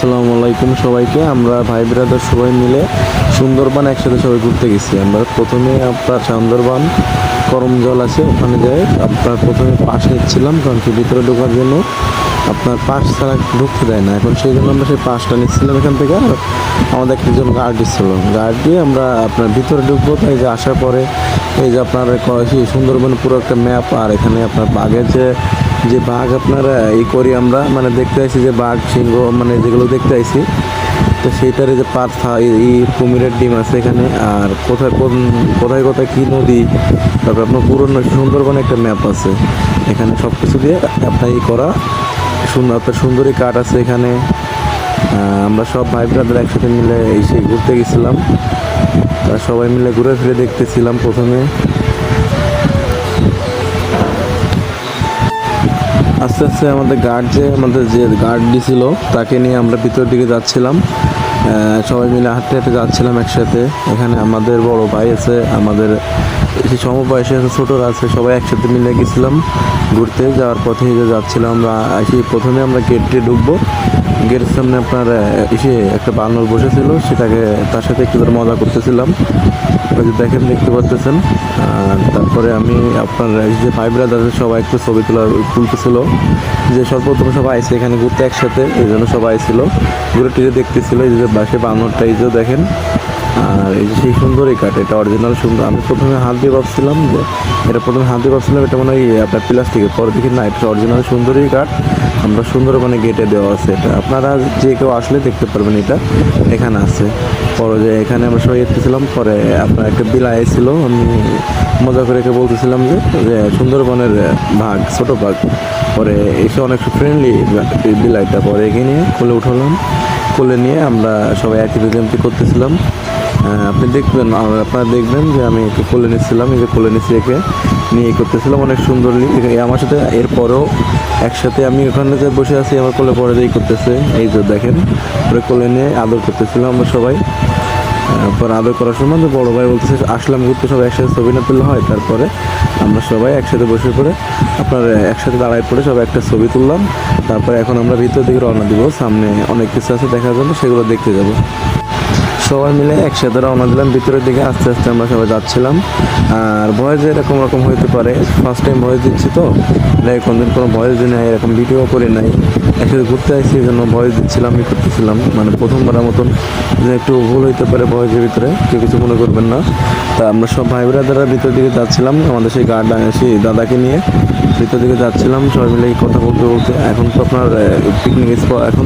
আসসালামু আলাইকুম সবাইকে। আমরা ভাই ব্রাদার সবাই মিলে সুন্দরবন একসাথে সবাই ঘুরতে গেছি। আমরা প্রথমে আপনার সুন্দরবন করমজল আছে, ওখানে যাই আপনার প্রথমে পাস নিচ্ছিলাম, কারণ কি ভিতরে ঢোকার জন্য আপনার পাস ছাড়া ঢুকতে দেয় না। এখন সেই জন্য আমরা সেই পাসটা নিচ্ছিলাম এখান থেকে। আর আমাদের একজন গার্ড দিচ্ছিল, গার্ড দিয়ে আমরা আপনার ভিতরে ঢুকবো। তাই যে আসার পরে এই যে আপনার সুন্দরবন পুরো একটা ম্যাপ, আর এখানে আপনার বাঘের যে বাঘ আপনারা করি আমরা, মানে দেখতে আসি যে বাঘ সিংহ মানে যেগুলো দেখতে আসি, তো সেইটার যে পাথা এই কুমিরের ডিম আছে এখানে। আর কোথায় কোথায় কোথায় কী নদী, তারপর আপনার পুরনো সুন্দরবন একটা ম্যাপ আছে এখানে, সব কিছু দিয়ে আপনার করা সুন্দর আপনার সুন্দরী কাঠ আছে এখানে। আমরা সব ভাই ব্রাদার একসাথে মিলে সেই ঘুরতে গেছিলাম, সবাই মিলে ঘুরে ফিরে দেখতেছিলাম। প্রথমে আস্তে আস্তে আমাদের যে গার্ড দিছিল তাকে নিয়ে আমরা ভিতরের দিকে যাচ্ছিলাম। সবাই মিলে হাঁটতে হাঁটতে যাচ্ছিলাম একসাথে। এখানে আমাদের বড় ভাই আছে, আমাদের সমবয়সী আছে, ছোটরা আছে, সবাই একসাথে মিলে গেছিলাম ঘুরতে। যাওয়ার পথে যাচ্ছিলাম আমরা। প্রথমে আমরা গেটে ঢুকবো, গেটের সামনে আপনার একটা বানর বসেছিল, সেটাকে তার সাথে একটু মজা করতেছিলাম, ওই যে দেখতে পাচ্ছেন। তারপরে আমি আপনার যে ভাই ব্রাদার সবাই একটু ছবি তুলতেছিল, যে সর্বপ্রথম সবাই আইসে এখানে ঘুরতে একসাথে, এই জন্য সবাই আইছিল ঘুরে টিরে দেখতেছিল। এই যে বাসে বানরটা এই যে দেখেন, আর এই যে সেই সুন্দরই কাঠ, এটা অরিজিনাল সুন্দর। আমি প্রথমে হাত দিয়ে ভাবছিলাম এটা মনে হয় আপনার প্লাস্টিকের, পরে দেখি না, এটা অরিজিনাল সুন্দরই কাঠ। আমরা সুন্দরবনে গেটে দেওয়া আছে, এটা আপনারা যে কেউ আসলে দেখতে পারবেন, এটা এখানে আছে। পরে যে এখানে আমরা সবাই এসেছিলাম, পরে আপনার একটা বিলাই ছিল, আমি মজা করে বলতেছিলাম যে সুন্দরবনের বাঘ, ছোটো বাঘ। পরে এসে অনেক ফ্রেন্ডলি বিলাইটা, পরে এগিয়ে নিয়ে কোলে উঠালাম, কোলে নিয়ে আমরা সবাই অ্যাক্টিভিটি করতেছিলাম। আপনারা দেখবেন যে আমি একে কোলে নিচ্ছিলাম, এই যে কোলে নিচ্ছি একে নিয়ে করতেছিলাম অনেক সুন্দরলি। আমার সাথে এরপরেও একসাথে আমি ওখানে যে বসে আছি, আমার কোলে পরে যেই করতেছে, এই যে দেখেন, পরে কোলে নিয়ে আদর করতেছিলাম আমরা সবাই। পরে আদর করার সময় বড় ভাই বলতেছে আসলাম ঘুরতে, সবাই একসাথে ছবি না তুললে হয়। তারপরে আমরা সবাই একসাথে বসে পড়ে আপনার একসাথে দাঁড়ায় পড়ে সবাই একটা ছবি তুললাম। তারপরে এখন আমরা ভিতর দিকে রওনা দিব, সামনে অনেক কিছু আছে দেখার জন্য, সেগুলো দেখতে যাব। সবাই মিলে একসাথে রওনা দিলাম ভিতরের দিকে। আস্তে আস্তে আমরা সবাই যাচ্ছিলাম। আর ভয়েস এরকম হইতে পারে, ফার্স্ট টাইম ভয়েস দিচ্ছি, তো কোনদিন কোনো ভয়েস দিই নাই, এরকম ভিডিও করে নাই, একসাথে ঘুরতে আসছি, এই জন্য ভয়েস দিচ্ছিলাম, করতেছিলাম। মানে প্রথমবারের মতন যে একটু ভুল হইতে পারে ভয়েসের ভিতরে, কেউ কিছু মনে করবেন না। তা আমরা সব ভাই ব্রাদাররা ভিতর দিকে যাচ্ছিলাম, আমাদের সেই সেই দাদাকে নিয়ে ভিতর দিকে যাচ্ছিলাম সবাই মিলে কথা বলতে বলতে। এখন তো আপনার পিকনিক স্পট, এখন